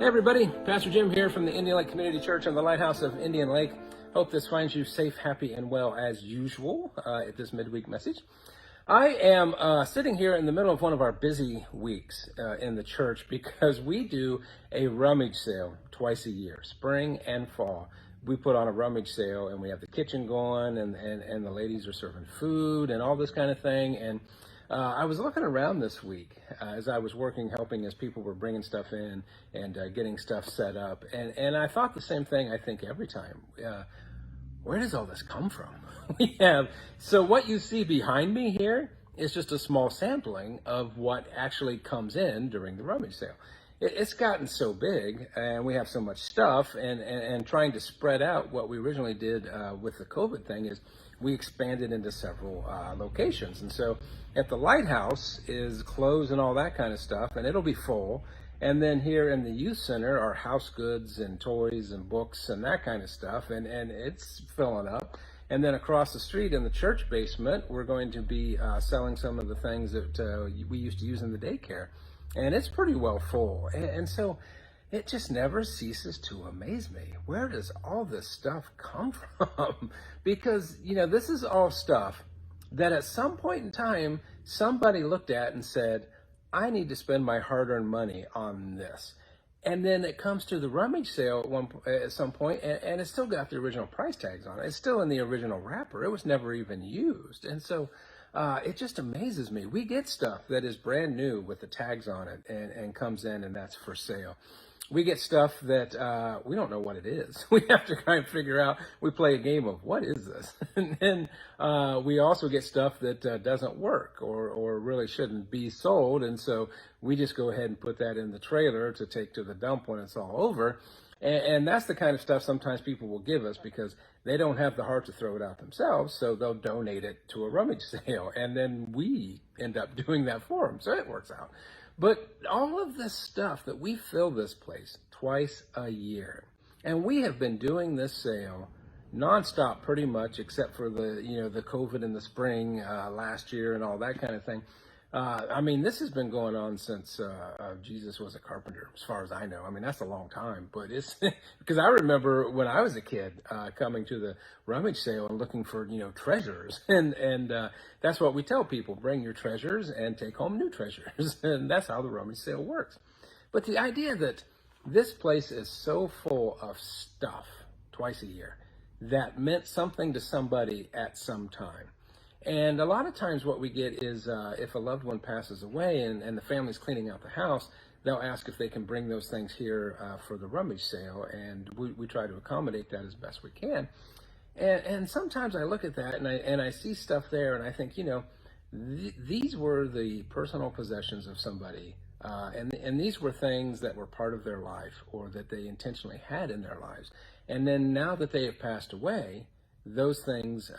Hey everybody, Pastor Jim here from the Indian Lake Community Church on the Lighthouse of Indian Lake. Hope this finds you safe, happy, and well as usual at this midweek message. I am sitting here in the middle of one of our busy weeks in the church because we do a rummage sale twice a year, spring and fall. We put on a rummage sale and we have the kitchen going and the ladies are serving food and all this kind of thing. And I was looking around this week as I was working, helping as people were bringing stuff in and getting stuff set up. And I thought the same thing, I think, every time. Where does all this come from? So what you see behind me here is just a small sampling of what actually comes in during the rummage sale. It's gotten so big and we have so much stuff and trying to spread out what we originally did with the COVID thing is we expanded into several locations. And so at the Lighthouse is clothes and all that kind of stuff, and it'll be full. And then here in the youth center are house goods and toys and books and that kind of stuff, and it's filling up. And then across the street in the church basement, we're going to be selling some of the things that we used to use in the daycare. And it's pretty well full. And so it just never ceases to amaze me. Where does all this stuff come from? Because, this is all stuff that at some point in time, somebody looked at and said, I need to spend my hard-earned money on this. And then it comes to the rummage sale at some point, and it's still got the original price tags on it. It's still in the original wrapper. It was never even used. And so it just amazes me. We get stuff that is brand new with the tags on it and comes in, and that's for sale. We get stuff that we don't know what it is. We have to kind of figure out. We play a game of what is this? And then we also get stuff that doesn't work or really shouldn't be sold. And so we just go ahead and put that in the trailer to take to the dump when it's all over. And that's the kind of stuff sometimes people will give us because they don't have the heart to throw it out themselves. So they'll donate it to a rummage sale. And then we end up doing that for them. So it works out. But all of this stuff that we fill this place twice a year, and we have been doing this sale nonstop pretty much, except for the COVID in the spring last year and all that kind of thing. This has been going on since Jesus was a carpenter, as far as I know. That's a long time, but it's because I remember when I was a kid coming to the rummage sale and looking for, treasures. And that's what we tell people, bring your treasures and take home new treasures. And that's how the rummage sale works. But the idea that this place is so full of stuff twice a year that meant something to somebody at some time. And a lot of times what we get is if a loved one passes away and the family's cleaning out the house, they'll ask if they can bring those things here for the rummage sale, and we try to accommodate that as best we can. And sometimes I look at that and I see stuff there and I think, these were the personal possessions of somebody, and these were things that were part of their life or that they intentionally had in their lives. And then now that they have passed away, those things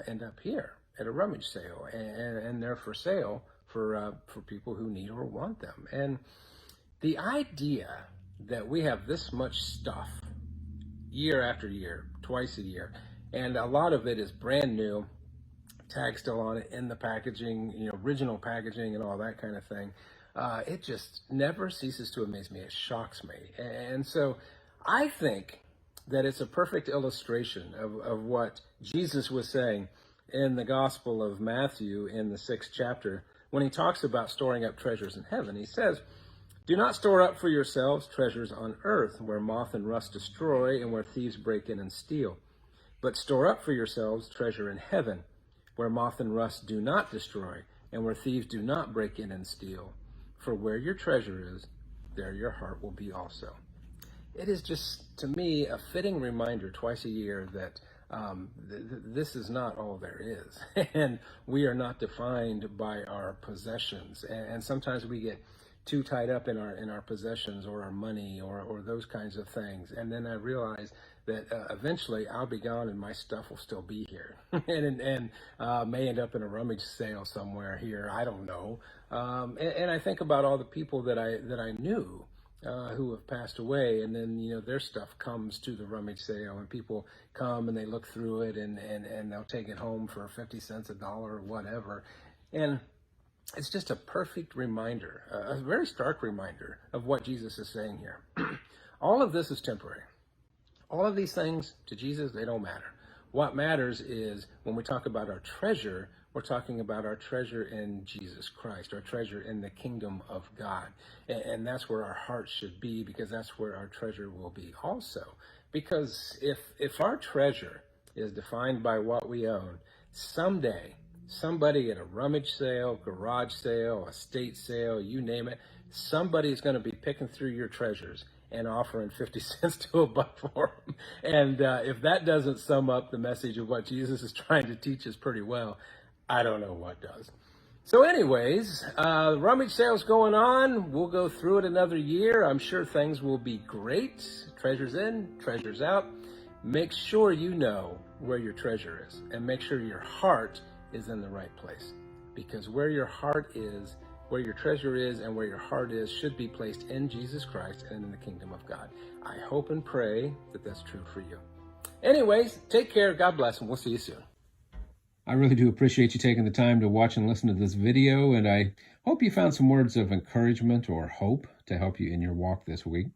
end up here at a rummage sale, and they're for sale for people who need or want them. And the idea that we have this much stuff year after year, twice a year, and a lot of it is brand new, tag still on it, in the packaging, original packaging and all that kind of thing, it just never ceases to amaze me. It shocks me. And so I think that it's a perfect illustration of what Jesus was saying in the Gospel of Matthew in the 6th chapter, when he talks about storing up treasures in heaven. He says, do not store up for yourselves treasures on earth, where moth and rust destroy and where thieves break in and steal. But store up for yourselves treasure in heaven, where moth and rust do not destroy and where thieves do not break in and steal. For where your treasure is, there your heart will be also. It is just, to me, a fitting reminder twice a year that this is not all there is, and we are not defined by our possessions. And sometimes we get too tied up in our possessions or our money or those kinds of things. And then I realize that eventually I'll be gone and my stuff will still be here, and may end up in a rummage sale somewhere here. I don't know. And I think about all the people that I knew who have passed away, and then their stuff comes to the rummage sale, and people come and they look through it and they'll take it home for 50 cents, $1, or whatever. And it's just a perfect reminder, a very stark reminder of what Jesus is saying here. All of this is temporary. All of these things to Jesus, they don't matter. What matters is when we talk about our treasure, we're talking about our treasure in Jesus Christ, our treasure in the kingdom of God. And that's where our hearts should be, because that's where our treasure will be also. Because if our treasure is defined by what we own, someday somebody at a rummage sale, garage sale, estate sale, you name it, somebody's going to be picking through your treasures and offering 50 cents to $1 for them. And if that doesn't sum up the message of what Jesus is trying to teach us pretty well, I don't know what does. So anyways, rummage sale's going on. We'll go through it another year. I'm sure things will be great. Treasures in, treasures out. Make sure you know where your treasure is, and make sure your heart is in the right place. Because where your heart is, where your treasure is, and where your heart is should be placed in Jesus Christ and in the kingdom of God. I hope and pray that that's true for you. Anyways, take care. God bless, and we'll see you soon. I really do appreciate you taking the time to watch and listen to this video, and I hope you found some words of encouragement or hope to help you in your walk this week.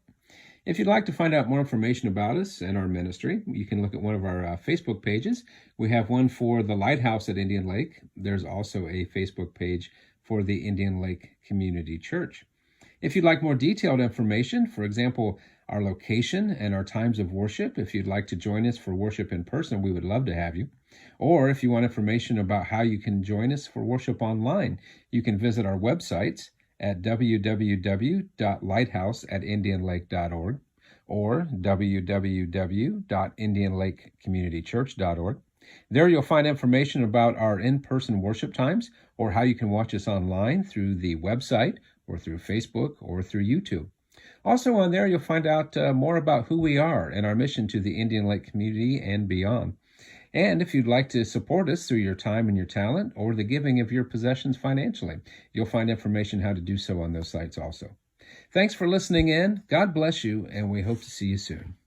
If you'd like to find out more information about us and our ministry, you can look at one of our Facebook pages. We have one for the Lighthouse at Indian Lake. There's also a Facebook page for the Indian Lake Community Church. If you'd like more detailed information, for example, our location and our times of worship, if you'd like to join us for worship in person, we would love to have you. Or if you want information about how you can join us for worship online, you can visit our websites at www.lighthouseatindianlake.org or www.indianlakecommunitychurch.org. There you'll find information about our in-person worship times, or how you can watch us online through the website or through Facebook or through YouTube. Also on there, you'll find out more about who we are and our mission to the Indian Lake community and beyond. And if you'd like to support us through your time and your talent, or the giving of your possessions financially, you'll find information how to do so on those sites also. Thanks for listening in. God bless you, and we hope to see you soon.